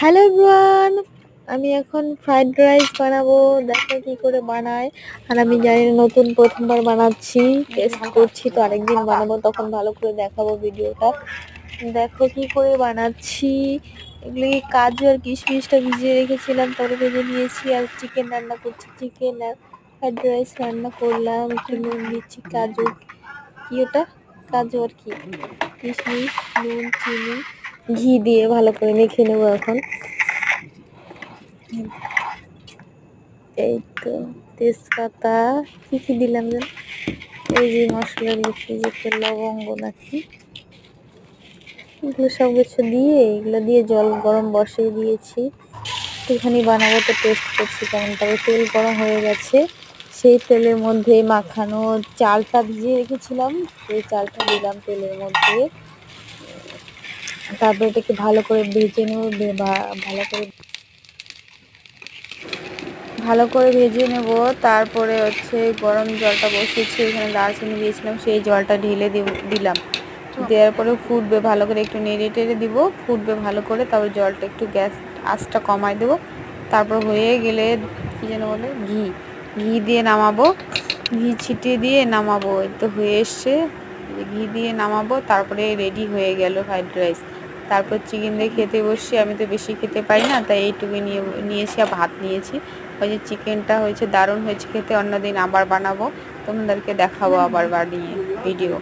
Hello everyone, আমি এখন fried rice বানাবো। দেখো কি করে বানাই। আর আমি জানি না, নতুন প্রথমবার বানাচ্ছি, টেস্ট করছি। তো আরেকদিন বানাবো, তখন ভালো করে দেখাবো ভিডিওটা। দেখো কি করে বানাচ্ছি। এগুলি কাজু আর কিশমিশটা ভিজিয়ে রেখেছিলাম, তারপরে ভেজে নিয়েছি। আর চিকেন রান্না করছি, চিকেন আর ফ্রাইড রাইস রান্না করলাম। একটু নুন দিচ্ছি, কাজু কি ওটা, কাজু আর কি কিশমিশ, নুন, চিনি, ঘি দিয়ে ভালো করে মেখে নেবো এখন। এই তো তেজপাতা, কি কি দিলাম যেন, এই যে মশলা দিচ্ছি, যে লবঙ্গ নাকি, এগুলো সব কিছু দিয়ে, এগুলো দিয়ে জল গরম বসিয়ে দিয়েছি। একটুখানি বানাবো তো টেস্ট করছি কেমন। তবে তেল গরম হয়ে গেছে, সেই তেলের মধ্যে মাখানো চালটা ভিজিয়ে রেখেছিলাম, সেই চালটা দিলাম তেলের মধ্যে। তারপর এটাকে ভালো করে ভেজে নেবো, ভালো করে ভেজে নেব। তারপরে হচ্ছে গরম জলটা বসিয়েছি, এখানে দারচিনি দিয়েছিলাম, সেই জলটা ঢেলে দিলাম। দেওয়ার পরে ফুটবে ভালো করে, একটু নেড়ে টেড়ে দিব, ফুটবে ভালো করে। তারপর জলটা একটু গ্যাস আঁচটা কমায় দেবো। তারপর হয়ে গেলে কী যেন বলে, ঘি ঘি দিয়ে নামাবো, ঘি ছিটিয়ে দিয়ে নামাবো। এই তো হয়ে এসছে, ঘি দিয়ে নামাবো। তারপরে রেডি হয়ে গেল ফ্রাইড রাইস। তারপর চিকেন দিয়ে খেতে বসছি। আমি তো বেশি খেতে পারি না, তাই এইটুকু নিয়েছি আর ভাত নিয়েছি। ওই যে চিকেনটা হয়েছে, দারুণ হয়েছে খেতে। অন্যদিন আবার বানাবো, তোমাদেরকে দেখাবো আবার বানিয়ে ভিডিও।